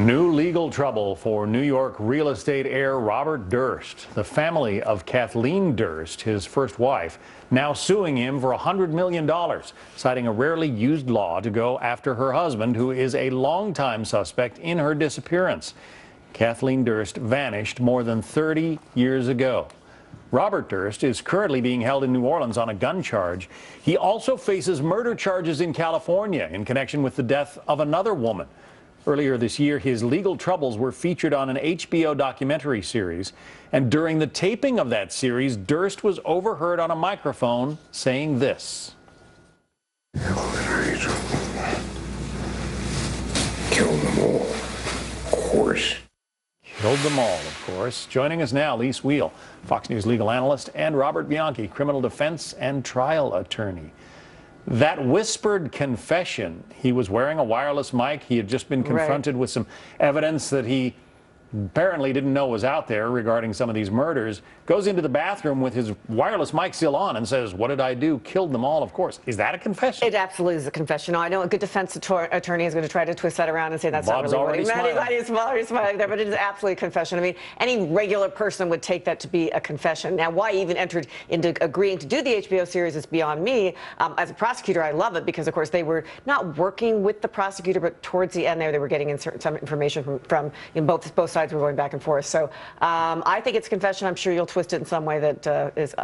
New legal trouble for New York real estate heir Robert Durst. The family of Kathleen Durst, his first wife, now suing him for $100 million, citing a rarely used law to go after her husband, who is a longtime suspect in her disappearance. Kathleen Durst vanished more than 30 years ago. Robert Durst is currently being held in New Orleans on a gun charge. He also faces murder charges in California in connection with the death of another woman. Earlier this year, his legal troubles were featured on an HBO documentary series. And during the taping of that series, Durst was overheard on a microphone saying this. Kill them all, of course. Killed them all, of course. Joining us now, Lise Wheel, Fox News legal analyst, and Robert Bianchi, criminal defense and trial attorney. That whispered confession, he was wearing a wireless mic. He had just been confronted with some evidence that he apparently didn't know was out there regarding some of these murders, goes into the bathroom with his wireless mic still on and says, "What did I do? Killed them all, of course." Is that a confession? It absolutely is a confession. I know a good defense attorney is going to try to twist that around and say that's not really what he meant. He's already smiling there, but it is absolutely a confession. I mean, any regular person would take that to be a confession. Now, why he even entered into agreeing to do the HBO series is beyond me. As a prosecutor, I love it because, of course, they were not working with the prosecutor, but towards the end there, they were getting some information from both sides were going back and forth. So I think it's a confession. I'm sure you'll twist it in some way that is,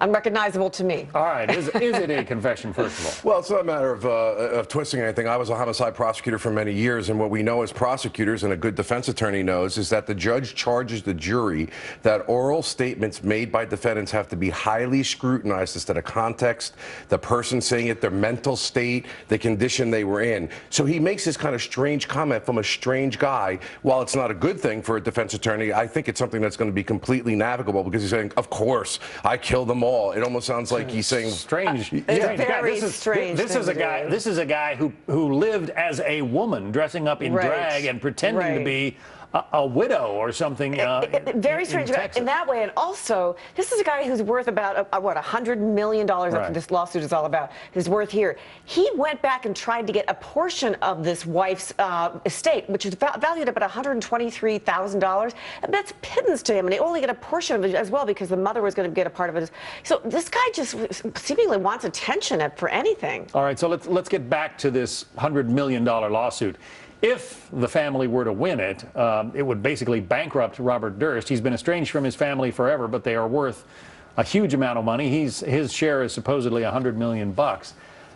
unrecognizable to me. All right. Is it a confession, first of all? Well, it's not a matter of twisting anything. I was a homicide prosecutor for many years, and what we know as prosecutors, and a good defense attorney knows, is that the judge charges the jury that oral statements made by defendants have to be highly scrutinized as to the context, the person saying it, their mental state, the condition they were in. So he makes this kind of strange comment from a strange guy. While it's not a good thing for a defense attorney, I think it's something that's going to be completely navigable, because he's saying, of course, I killed them all. It almost sounds like he's saying strange. Very strange. This is a guy who lived as a woman, dressing up in drag and pretending to be a widow or something. Very strange in that way. And also, this is a guy who's worth about what, $100 million. That's what this lawsuit is all about. His worth here. He went back and tried to get a portion of this wife's estate, which is valued at about $123,000. That's pittance to him, and they only get a portion of it as well because the mother was going to get a part of it. So this guy just seemingly wants attention for anything. All right, so let's get back to this $100 million lawsuit. If the family were to win it, it would basically bankrupt Robert Durst. He's been estranged from his family forever, but they are worth a huge amount of money. His share is supposedly $100 million.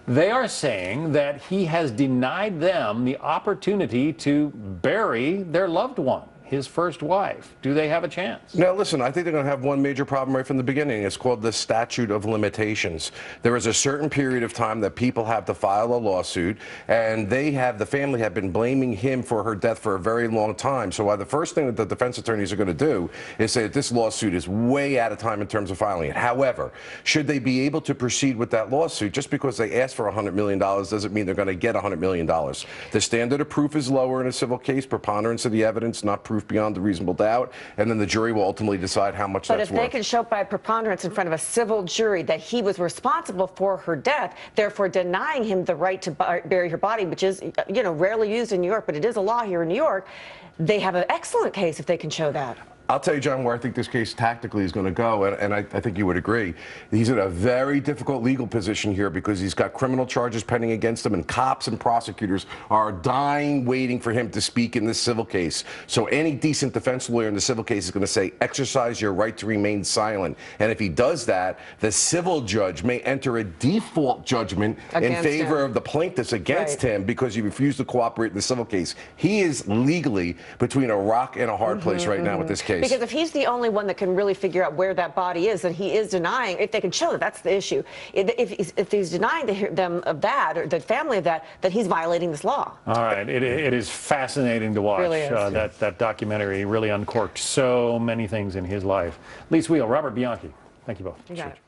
They are saying that he has denied them the opportunity to bury their loved one, his first wife. Do they have a chance? Now, listen, I think they're going to have one major problem right from the beginning. It's called the statute of limitations. There is a certain period of time that people have to file a lawsuit, and the family have been blaming him for her death for a very long time. So the first thing that the defense attorneys are going to do is say that this lawsuit is way out of time in terms of filing it. However, should they be able to proceed with that lawsuit, just because they asked for $100 million doesn't mean they're going to get $100 million. The standard of proof is lower in a civil case, preponderance of the evidence, not proof beyond a reasonable doubt, and then the jury will ultimately decide how much that's worth. But if they can show by preponderance in front of a civil jury that he was responsible for her death, therefore denying him the right to bury her body, which is, rarely used in New York, but it is a law here in New York, they have an excellent case if they can show that. I'll tell you, John, where I think this case tactically is going to go, and I think you would agree. He's in a very difficult legal position here because he's got criminal charges pending against him, and cops and prosecutors are dying waiting for him to speak in this civil case. So any decent defense lawyer in the civil case is going to say, exercise your right to remain silent. And if he does that, the civil judge may enter a default judgment in favor of the plaintiffs against him because he refused to cooperate in the civil case. He is legally between a rock and a hard place right now with this case. Because if he's the only one that can really figure out where that body is, then he is denying, if they can show that, that's the issue. If he's denying them of that, or the family of that, then he's violating this law. All right. It is fascinating to watch. Really is. That documentary really uncorked so many things in his life. Lise Wheel, Robert Bianchi, thank you both. You got it.